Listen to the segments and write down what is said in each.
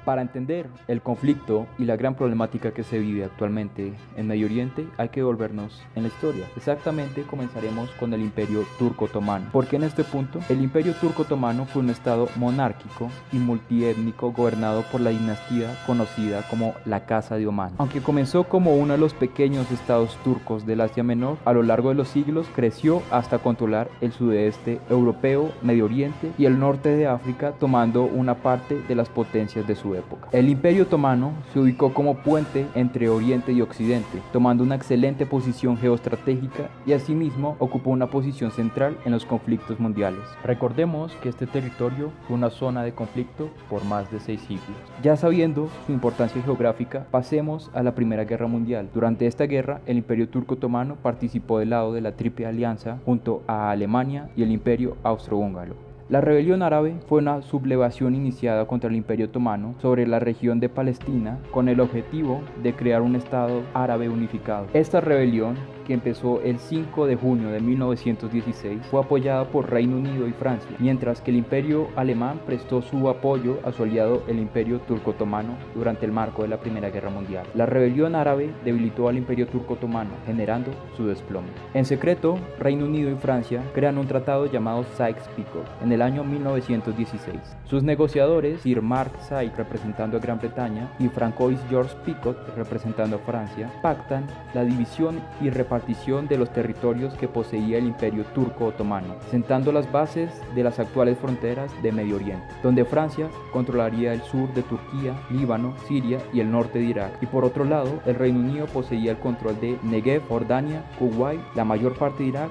Para entender el conflicto y la gran problemática que se vive actualmente en Medio Oriente, hay que volvernos en la historia. Exactamente comenzaremos con el Imperio Turco Otomano, porque en este punto el Imperio Turco Otomano fue un estado monárquico y multiétnico gobernado por la dinastía conocida como la Casa de Omán. Aunque comenzó como uno de los pequeños estados turcos del Asia Menor, a lo largo de los siglos creció hasta controlar el sudeste europeo, Medio Oriente y el norte de África, tomando una parte de las potencias de su época. El Imperio Otomano se ubicó como puente entre Oriente y Occidente, tomando una excelente posición geoestratégica y asimismo ocupó una posición central en los conflictos mundiales. Recordemos que este territorio fue una zona de conflicto por más de 6 siglos. Ya sabiendo su importancia geográfica, pasemos a la Primera Guerra Mundial. Durante esta guerra, el Imperio Turco Otomano participó del lado de la Triple Alianza junto a Alemania y el Imperio Austrohúngaro. La rebelión árabe fue una sublevación iniciada contra el Imperio Otomano sobre la región de Palestina con el objetivo de crear un Estado árabe unificado. Esta rebelión, que empezó el 5 de junio de 1916, fue apoyada por Reino Unido y Francia, mientras que el Imperio Alemán prestó su apoyo a su aliado el Imperio Turco Otomano durante el marco de la Primera Guerra Mundial. La rebelión árabe debilitó al Imperio Turco Otomano, generando su desplome. En secreto, Reino Unido y Francia crean un tratado llamado Sykes-Picot en el año 1916. Sus negociadores, Sir Mark Sykes representando a Gran Bretaña y Francois Georges Picot representando a Francia, pactan la división y repartición de los territorios que poseía el Imperio Turco Otomano, sentando las bases de las actuales fronteras de Medio Oriente, donde Francia controlaría el sur de Turquía, Líbano, Siria y el norte de Irak, y por otro lado el Reino Unido poseía el control de Negev, Jordania, Kuwait, la mayor parte de Irak.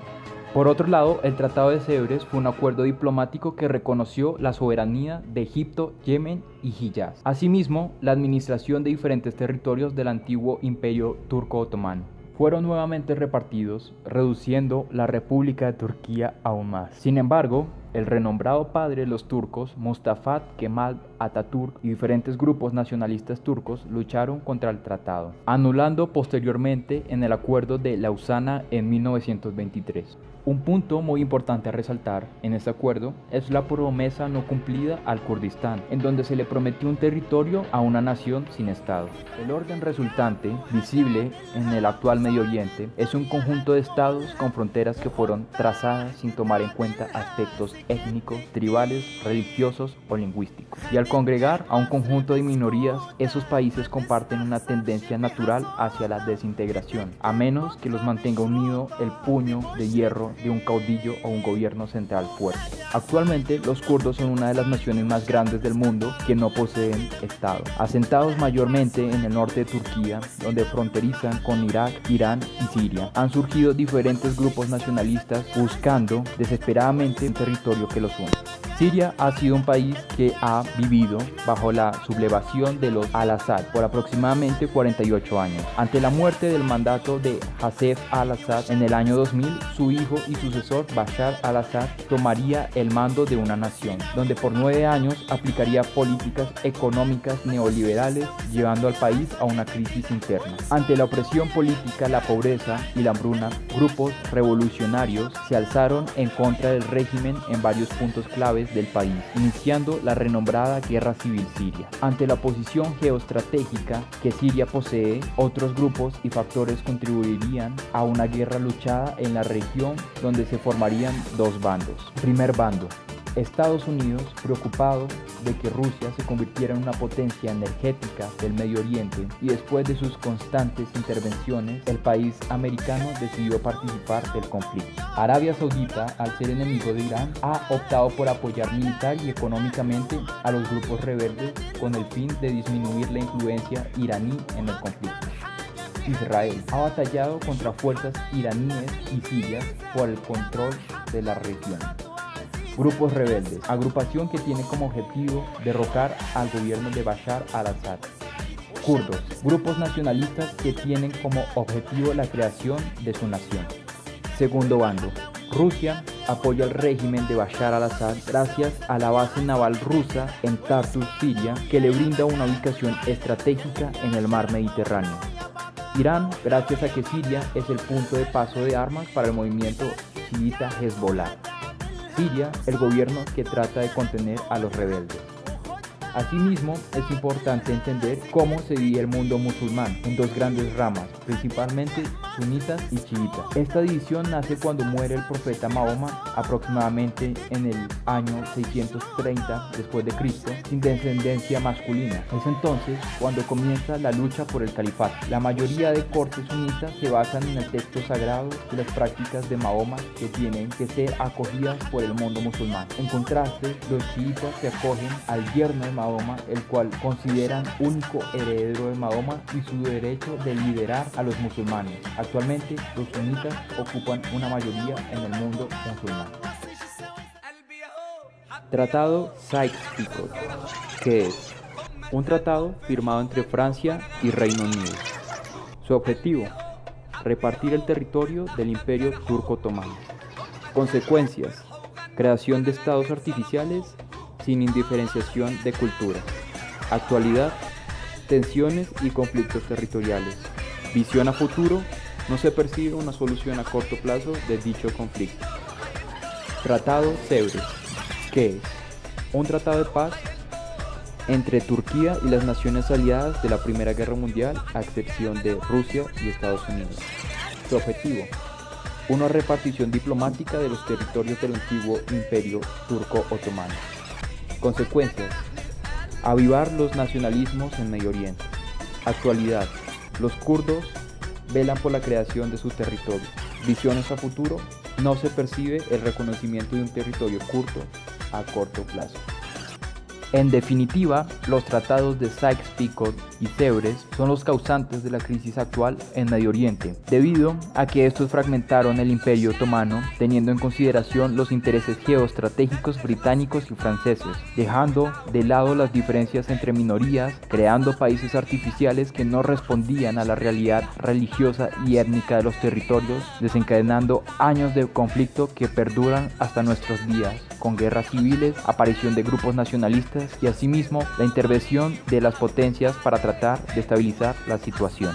Por otro lado, el Tratado de Sèvres fue un acuerdo diplomático que reconoció la soberanía de Egipto, Yemen y Hiyaz. Asimismo, la administración de diferentes territorios del antiguo Imperio Turco Otomano fueron nuevamente repartidos, reduciendo la República de Turquía aún más. Sin embargo, el renombrado padre de los turcos, Mustafa Kemal Atatürk, y diferentes grupos nacionalistas turcos lucharon contra el tratado, anulando posteriormente en el Acuerdo de Lausana en 1923. Un punto muy importante a resaltar en este acuerdo es la promesa no cumplida al Kurdistán, en donde se le prometió un territorio a una nación sin Estado. El orden resultante, visible en el actual Medio Oriente, es un conjunto de estados con fronteras que fueron trazadas sin tomar en cuenta aspectos étnicos, tribales, religiosos o lingüísticos. Y al congregar a un conjunto de minorías, esos países comparten una tendencia natural hacia la desintegración, a menos que los mantenga unido el puño de hierro de un caudillo o un gobierno central fuerte. Actualmente, los kurdos son una de las naciones más grandes del mundo que no poseen Estado, asentados mayormente en el norte de Turquía, donde fronterizan con Irak, Irán y Siria. Han surgido diferentes grupos nacionalistas buscando desesperadamente un territorio que los une. Siria ha sido un país que ha vivido bajo la sublevación de los al-Assad por aproximadamente 48 años. Ante la muerte del mandato de Hafez al-Assad en el año 2000, su hijo y sucesor Bashar al-Assad tomaría el mando de una nación, donde por 9 años aplicaría políticas económicas neoliberales, llevando al país a una crisis interna. Ante la opresión política, la pobreza y la hambruna, grupos revolucionarios se alzaron en contra del régimen en varios puntos claves del país, iniciando la renombrada Guerra Civil Siria. Ante la posición geoestratégica que Siria posee, otros grupos y factores contribuirían a una guerra luchada en la región, donde se formarían dos bandos. Primer bando: Estados Unidos, preocupado de que Rusia se convirtiera en una potencia energética del Medio Oriente, y después de sus constantes intervenciones, el país americano decidió participar del conflicto. Arabia Saudita, al ser enemigo de Irán, ha optado por apoyar militar y económicamente a los grupos rebeldes con el fin de disminuir la influencia iraní en el conflicto. Israel ha batallado contra fuerzas iraníes y sirias por el control de la región. Grupos rebeldes, agrupación que tiene como objetivo derrocar al gobierno de Bashar al-Assad. Kurdos, grupos nacionalistas que tienen como objetivo la creación de su nación. Segundo bando: Rusia apoya al régimen de Bashar al-Assad gracias a la base naval rusa en Tartus, Siria, que le brinda una ubicación estratégica en el mar Mediterráneo. Irán, gracias a que Siria es el punto de paso de armas para el movimiento chiita Hezbollah. Siria, el gobierno que trata de contener a los rebeldes. Asimismo, es importante entender cómo se divide el mundo musulmán en dos grandes ramas, principalmente sunitas y chiitas. Esta división nace cuando muere el profeta Mahoma aproximadamente en el año 630 después de Cristo, sin descendencia masculina. Es entonces cuando comienza la lucha por el califato. La mayoría de cortes sunitas se basan en el texto sagrado y las prácticas de Mahoma que tienen que ser acogidas por el mundo musulmán. En contraste, los chiitas se acogen al yerno de Mahoma, el cual consideran único heredero de Mahoma y su derecho de liderar a los musulmanes. Actualmente, los sunitas ocupan una mayoría en el mundo musulmán. Tratado Sykes-Picot, que es un tratado firmado entre Francia y Reino Unido. Su objetivo: repartir el territorio del Imperio Turco Otomano. Consecuencias: creación de estados artificiales sin indiferenciación de cultura. Actualidad: tensiones y conflictos territoriales. Visión a futuro: no se percibe una solución a corto plazo de dicho conflicto. Tratado Sèvres, que es un tratado de paz entre Turquía y las naciones aliadas de la Primera Guerra Mundial, a excepción de Rusia y Estados Unidos. Su objetivo: una repartición diplomática de los territorios del antiguo Imperio Turco Otomano. Consecuencias: avivar los nacionalismos en Medio Oriente. Actualidad: los kurdos velan por la creación de su territorio. Visiones a futuro: no se percibe el reconocimiento de un territorio kurdo a corto plazo. En definitiva, los tratados de Sykes-Picot y Sèvres son los causantes de la crisis actual en Medio Oriente, debido a que estos fragmentaron el Imperio Otomano, teniendo en consideración los intereses geoestratégicos británicos y franceses, dejando de lado las diferencias entre minorías, creando países artificiales que no respondían a la realidad religiosa y étnica de los territorios, desencadenando años de conflicto que perduran hasta nuestros días, con guerras civiles, aparición de grupos nacionalistas y asimismo la intervención de las potencias para tratar de estabilizar la situación.